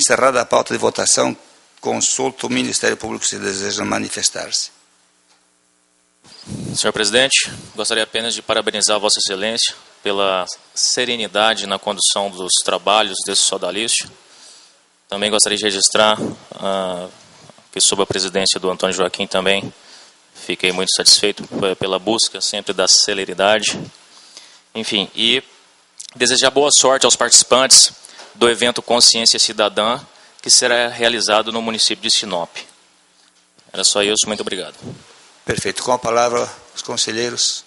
Encerrada a pauta de votação, consulto o Ministério Público se deseja manifestar-se. Senhor presidente, gostaria apenas de parabenizar Vossa Excelência pela serenidade na condução dos trabalhos desse sodalício. Também gostaria de registrar que, sob a presidência do Antônio Joaquim, também fiquei muito satisfeito pela busca sempre da celeridade. Enfim, e desejar boa sorte aos participantes do evento Consciência Cidadã, que será realizado no município de Sinop. Era só isso, muito obrigado. Perfeito. Com a palavra, os conselheiros.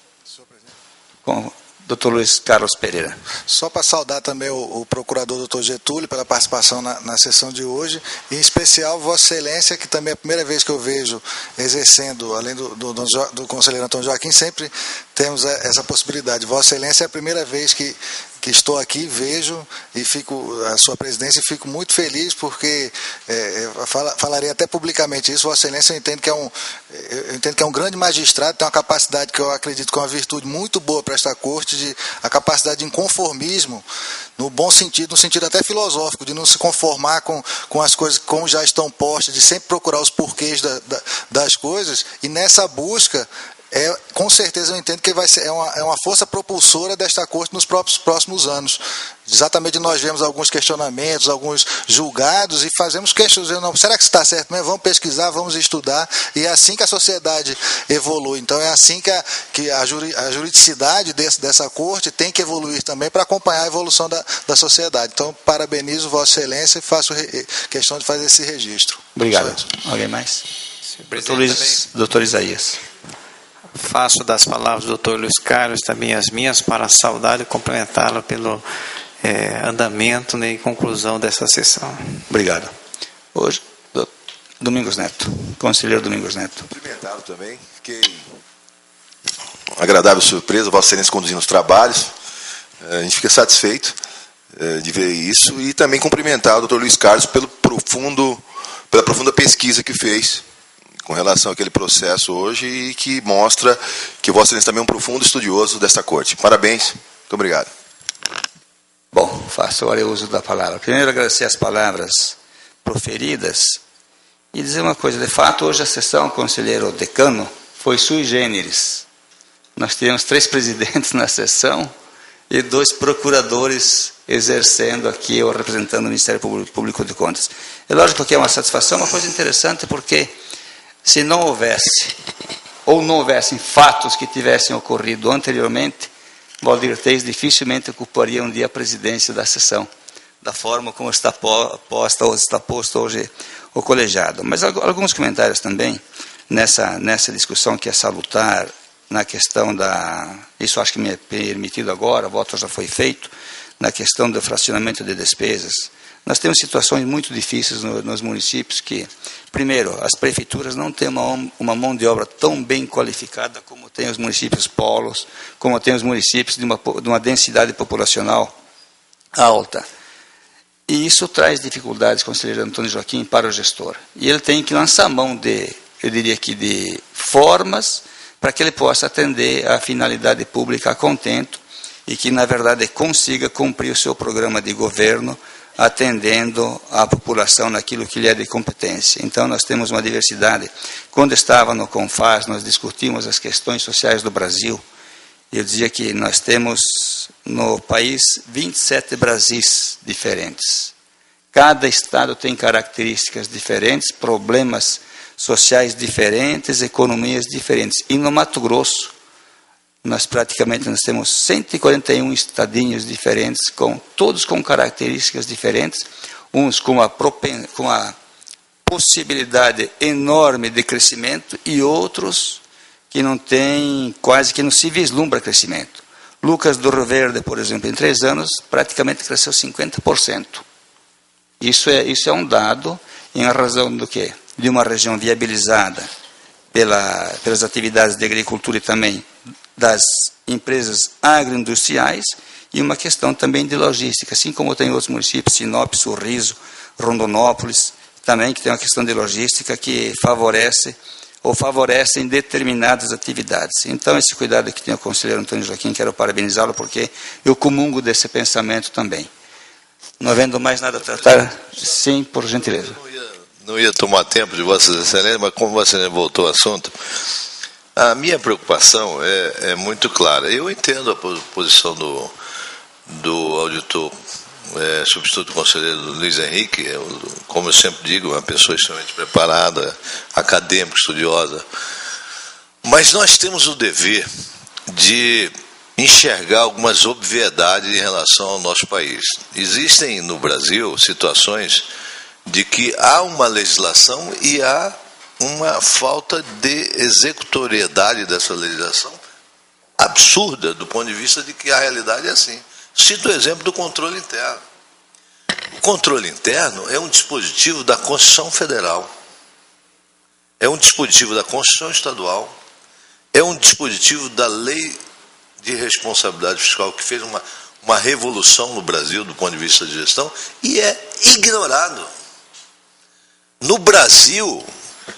Com o Dr. Luiz Carlos Pereira. Só para saudar também o procurador Dr. Getúlio pela participação na sessão de hoje, e em especial Vossa Excelência, que também é a primeira vez que eu vejo exercendo, além do conselheiro Antônio Joaquim, sempre temos essa possibilidade. Vossa Excelência é a primeira vez que estou aqui, vejo e fico a sua presidência e fico muito feliz porque falarei até publicamente isso. Vossa Excelência, eu entendo que é um grande magistrado, tem uma capacidade que eu acredito que é uma virtude muito boa para esta corte, a capacidade de inconformismo, no bom sentido, no sentido até filosófico, de não se conformar com as coisas como já estão postas, de sempre procurar os porquês das coisas, e nessa busca com certeza eu entendo que vai ser uma força propulsora desta corte nos próximos anos. Exatamente, nós vemos alguns questionamentos, alguns julgados e fazemos questionamentos. Será que isso está certo mesmo? Vamos pesquisar, vamos estudar, e é assim que a sociedade evolui. Então é assim que a juridicidade dessa corte tem que evoluir também para acompanhar a evolução da sociedade. Então parabenizo Vossa Excelência e faço questão de fazer esse registro. Obrigado. Alguém mais? Doutor Isaías. Faço das palavras do Dr. Luiz Carlos também as minhas para saudar e cumprimentá-lo pelo andamento, né, e conclusão dessa sessão. Obrigado. Hoje, Domingos Neto, conselheiro Domingos Neto. Cumprimentá-lo também, fiquei agradável surpresa, Vossa Excelência conduzindo os trabalhos, a gente fica satisfeito de ver isso, e também cumprimentar o Dr. Luiz Carlos pela profunda pesquisa que fez com relação àquele processo hoje e que mostra que Vossa Excelência também é um profundo estudioso desta corte. Parabéns, muito obrigado. Bom, faço agora o uso da palavra. Primeiro, agradecer as palavras proferidas e dizer uma coisa. De fato, hoje a sessão, conselheiro decano, foi sui generis. Nós tivemos 3 presidentes na sessão e 2 procuradores exercendo aqui ou representando o Ministério Público de Contas. É lógico que é uma satisfação, uma coisa interessante, porque se não houvesse, ou não houvessem fatos que tivessem ocorrido anteriormente, Valdir Teis dificilmente ocuparia um dia a presidência da sessão, da forma como está posta ou está posto hoje o colegiado. Mas alguns comentários também nessa discussão que é salutar, na questão isso acho que me é permitido agora, o voto já foi feito, na questão do fracionamento de despesas. Nós temos situações muito difíceis nos municípios que, primeiro, as prefeituras não têm uma mão de obra tão bem qualificada como tem os municípios polos, como tem os municípios de uma densidade populacional alta. E isso traz dificuldades, conselheiro Antônio Joaquim, para o gestor. E ele tem que lançar mão eu diria que de formas para que ele possa atender a finalidade pública a contento e que, na verdade, consiga cumprir o seu programa de governo atendendo a população naquilo que lhe é de competência. Então, nós temos uma diversidade. Quando estava no CONFAS, nós discutimos as questões sociais do Brasil. Eu dizia que nós temos no país 27 Brasis diferentes. Cada estado tem características diferentes, problemas sociais diferentes, economias diferentes. E no Mato Grosso, nós temos 141 estadinhos diferentes, todos com características diferentes, uns com a possibilidade enorme de crescimento e outros que não têm, quase que não se vislumbra crescimento. Lucas do Rio Verde, por exemplo, em 3 anos, praticamente cresceu 50%. Isso é um dado em razão do quê? De uma região viabilizada pelas atividades de agricultura e também das empresas agroindustriais e uma questão também de logística, assim como tem outros municípios, Sinop, Sorriso, Rondonópolis, também que tem uma questão de logística que favorecem determinadas atividades. Então, esse cuidado que tem o conselheiro Antônio Joaquim, quero parabenizá-lo, porque eu comungo desse pensamento também. Não havendo mais nada a tratar, sim, por gentileza. Não ia tomar tempo de Vossa Excelência, mas como Vossa Excelência voltou ao assunto, a minha preocupação é muito clara. Eu entendo a posição do auditor substituto conselheiro Luiz Henrique, como eu sempre digo, uma pessoa extremamente preparada, acadêmica, estudiosa. Mas nós temos o dever de enxergar algumas obviedades em relação ao nosso país. Existem no Brasil situações de que há uma legislação e há uma falta de executoriedade dessa legislação absurda, do ponto de vista de que a realidade é assim. Cito o exemplo do controle interno. O controle interno é um dispositivo da Constituição Federal, é um dispositivo da Constituição Estadual, é um dispositivo da Lei de Responsabilidade Fiscal, que fez uma revolução no Brasil do ponto de vista de gestão, e é ignorado. No Brasil,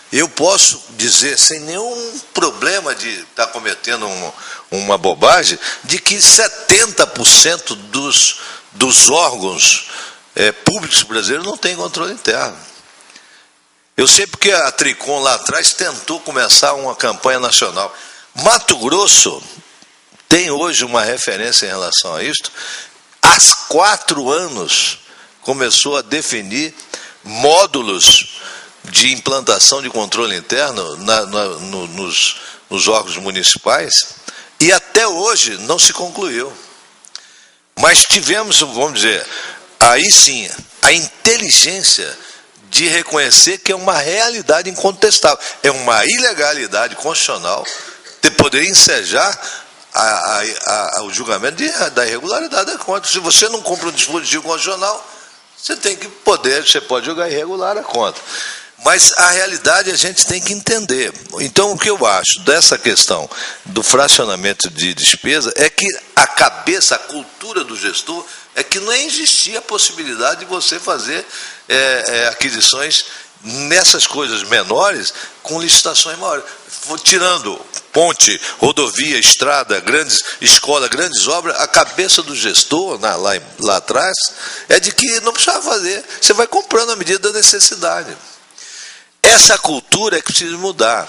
eu posso dizer, sem nenhum problema de estar cometendo uma bobagem, de que 70% dos órgãos públicos brasileiros não têm controle interno. Eu sei porque a Tricom lá atrás tentou começar uma campanha nacional. Mato Grosso tem hoje uma referência em relação a isto. Há 4 anos começou a definir módulos de implantação de controle interno nos órgãos municipais, e até hoje não se concluiu. Mas tivemos, vamos dizer, aí sim, a inteligência de reconhecer que é uma realidade incontestável, é uma ilegalidade constitucional, de poder ensejar o julgamento da irregularidade da conta. Se você não cumpre um dispositivo constitucional, você pode julgar irregular a conta. Mas a realidade a gente tem que entender. Então, o que eu acho dessa questão do fracionamento de despesa é que a cultura do gestor é que não existia a possibilidade de você fazer aquisições nessas coisas menores com licitações maiores. Tirando ponte, rodovia, estrada, grandes escolas, grandes obras, a cabeça do gestor lá atrás é de que não precisava fazer. Você vai comprando à medida da necessidade. Essa cultura é que precisa mudar.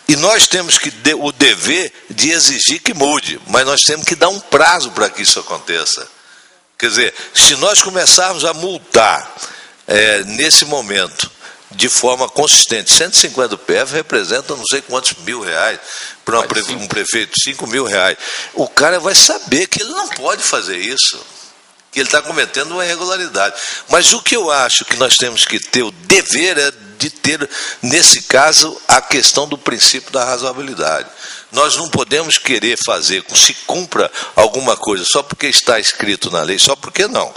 E nós temos o dever de exigir que mude, mas nós temos que dar um prazo para que isso aconteça. Quer dizer, se nós começarmos a multar nesse momento, de forma consistente, 150 PF representa não sei quantos R$1.000, para um prefeito, R$5.000. O cara vai saber que ele não pode fazer isso, que ele está cometendo uma irregularidade. Mas o que eu acho que nós temos que ter o dever é de ter, nesse caso, a questão do princípio da razoabilidade. Nós não podemos querer fazer com que se cumpra alguma coisa só porque está escrito na lei, só porque não.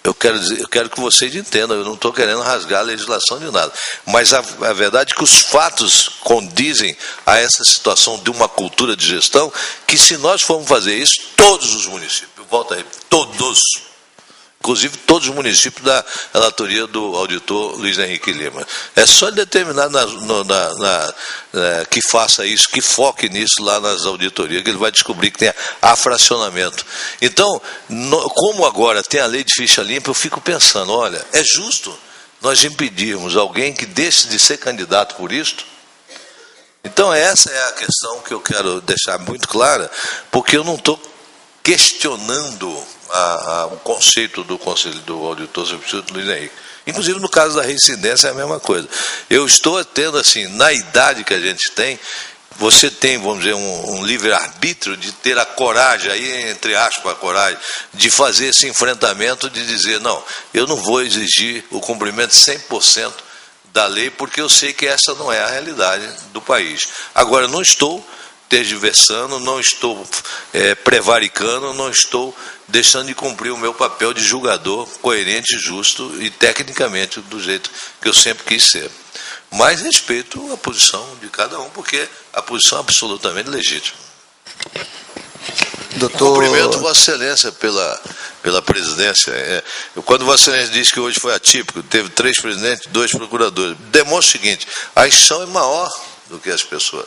Eu quero que vocês entendam, eu não estou querendo rasgar a legislação de nada. Mas a verdade é que os fatos condizem a essa situação de uma cultura de gestão, que se nós formos fazer isso, todos os municípios, volta aí, todos, inclusive todos os municípios da relatoria do auditor Luiz Henrique Lima. É só determinar que faça isso, que foque nisso lá nas auditorias, que ele vai descobrir que tem afracionamento. Então, como agora tem a lei de ficha limpa, eu fico pensando, olha, é justo nós impedirmos alguém que deixe de ser candidato por isto? Então, essa é a questão que eu quero deixar muito clara, porque eu não estou questionando o conceito do conselho do auditor substituto Luiz Henrique. Inclusive, no caso da reincidência é a mesma coisa. Eu estou tendo, assim, na idade que a gente tem, você tem, vamos dizer, um livre-arbítrio de ter a coragem, aí entre aspas a coragem, de fazer esse enfrentamento, de dizer, não, eu não vou exigir o cumprimento 100% da lei, porque eu sei que essa não é a realidade do país. Agora, não estou tergiversando, não estou prevaricando, não estou deixando de cumprir o meu papel de julgador coerente, justo e tecnicamente do jeito que eu sempre quis ser. Mas respeito a posição de cada um, porque a posição é absolutamente legítima. Doutor... Cumprimento Vossa Excelência pela presidência. Quando Vossa Excelência diz que hoje foi atípico, teve 3 presidentes, 2 procuradores, demonstra o seguinte, a instituição é maior do que as pessoas.